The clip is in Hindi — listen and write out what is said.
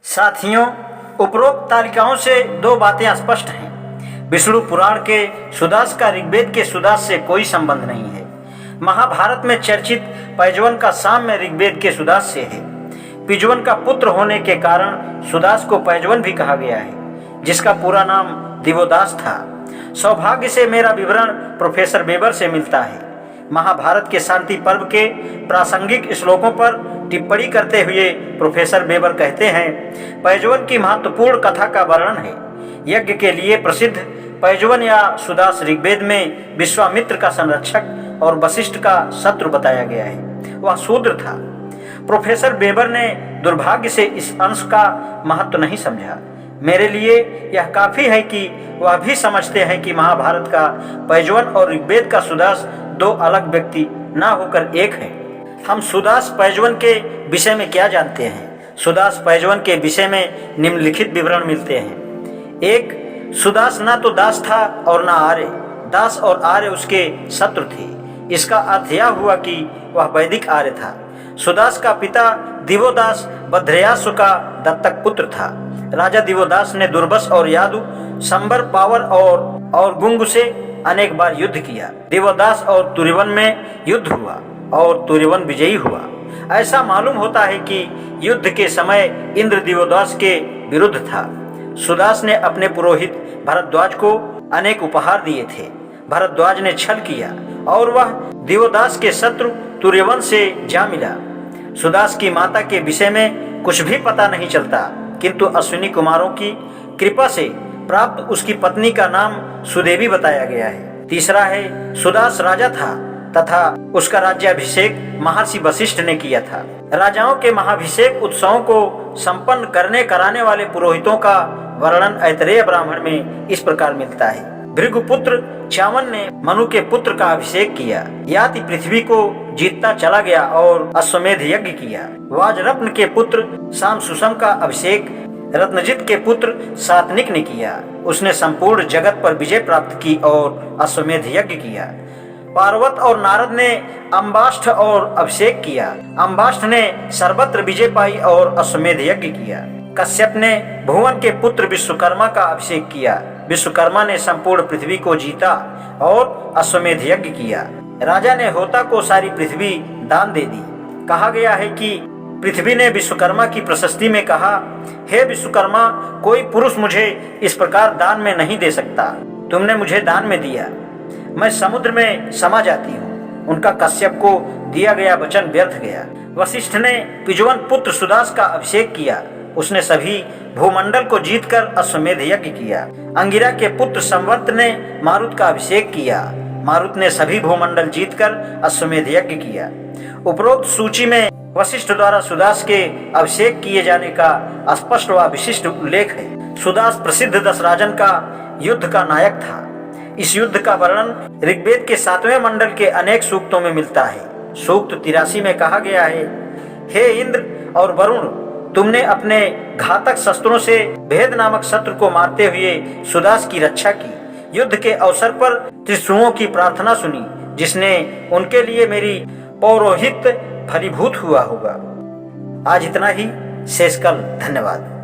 साथियों, उपरोक्त तालिकाओं से दो बातें स्पष्ट हैं। विष्णु पुराण के सुदास का ऋग्वेद के सुदास से कोई संबंध नहीं है। महाभारत में चर्चित पैजवन का साम्य ऋग्वेद के सुदास से है। पिजवन का पुत्र होने के कारण सुदास को पैजवन भी कहा गया है, जिसका पूरा नाम दिवोदास था। सौभाग्य से मेरा विवरण प्रोफेसर वेबर से मिलता है। महाभारत के शांति पर्व के प्रासंगिक श्लोकों पर टिप्पणी करते हुए प्रोफेसर वेबर कहते हैं, पैजवन की महत्वपूर्ण कथा का वर्णन है। यज्ञ के लिए प्रसिद्ध पैजवन या सुदास ऋग्वेद में विश्वामित्र का संरक्षक और वशिष्ठ का शत्रु बताया गया है। वह शूद्र था। प्रोफेसर वेबर ने दुर्भाग्य से इस अंश का महत्व नहीं समझा। मेरे लिए यह काफी है कि वह भी समझते हैं कि महाभारत का पैजवन और ऋग्वेद का सुदास दो अलग व्यक्ति न होकर एक है। हम सुदास पैजवन के विषय में क्या जानते हैं? सुदास पैजवन के विषय में निम्नलिखित विवरण मिलते हैं। एक, सुदास न तो दास था और न आर्य। दास और आर्य उसके शत्रु थे। इसका अर्थ यह हुआ कि वह वैदिक आर्य था। सुदास का पिता दिवोदास भद्रयासु का दत्तक पुत्र था। राजा दिवोदास ने दुर्बस और यादु, संबर, पावर और गुंग से अनेक बार युद्ध किया। दिवोदास और तुरिवन में युद्ध हुआ और तुरिवन विजयी हुआ। ऐसा मालूम होता है कि युद्ध के समय इंद्र दिवोदास के विरुद्ध था। सुदास ने अपने पुरोहित भरद्वाज को अनेक उपहार दिए थे। भरद्वाज ने छल किया और वह दिवोदास के शत्रु तुर्यवन से जा मिला। सुदास की माता के विषय में कुछ भी पता नहीं चलता, किंतु अश्विनी कुमारों की कृपा से प्राप्त उसकी पत्नी का नाम सुदेवी बताया गया है। तीसरा है, सुदास राजा था तथा उसका राज्याभिषेक महर्षि वशिष्ठ ने किया था। राजाओं के महाभिषेक उत्सवों को संपन्न कराने वाले पुरोहितों का वर्णन ऐतरेय ब्राह्मण में इस प्रकार मिलता है। भृगुपुत्र च्यवन ने मनु के पुत्र का अभिषेक किया। याति पृथ्वी को जीतता चला गया और अश्वमेध यज्ञ किया। वाजरत्न के पुत्र शाम सुषम का अभिषेक रत्नजित के पुत्र सातनिक ने किया। उसने संपूर्ण जगत पर विजय प्राप्त की और अश्वमेध यज्ञ किया। पार्वत और नारद ने अम्बाष्ठ और अभिषेक किया। अम्बाष्ठ ने सर्वत्र विजय पाई और अश्वमेध यज्ञ किया। कश्यप ने भुवन के पुत्र विश्वकर्मा का अभिषेक किया। विश्वकर्मा ने संपूर्ण पृथ्वी को जीता और अश्वमेध यज्ञ किया। राजा ने होता को सारी पृथ्वी दान दे दी। कहा गया है कि पृथ्वी ने विश्वकर्मा की प्रशस्ति में कहा, हे विश्वकर्मा, कोई पुरुष मुझे इस प्रकार दान में नहीं दे सकता। तुमने मुझे दान में दिया, मैं समुद्र में समा जाती हूँ। उनका कश्यप को दिया गया वचन व्यर्थ गया। वशिष्ठ ने पिजवन पुत्र सुदास का अभिषेक किया। उसने सभी भूमंडल को जीतकर अश्वमेध यज्ञ किया। अंगिरा के पुत्र संवर्त ने मारुत का अभिषेक किया। मारुत ने सभी भूमंडल जीतकर अश्वमेध यज्ञ किया। उपरोक्त सूची में वशिष्ठ द्वारा सुदास के अभिषेक किए जाने का स्पष्ट व विशिष्ट उल्लेख है। सुदास प्रसिद्ध दशराजन का युद्ध का नायक था। इस युद्ध का वर्णन ऋग्वेद के 7वें मंडल के अनेक सूक्तों में मिलता है। सूक्त 83 में कहा गया है, हे इंद्र और वरुण, तुमने अपने घातक शस्त्रों से भेद नामक शत्रु को मारते हुए सुदास की रक्षा की। युद्ध के अवसर पर त्रिशुओं की प्रार्थना सुनी, जिसने उनके लिए मेरी पौरोहित्य फलीभूत हुआ होगा। आज इतना ही, शेष कल। धन्यवाद।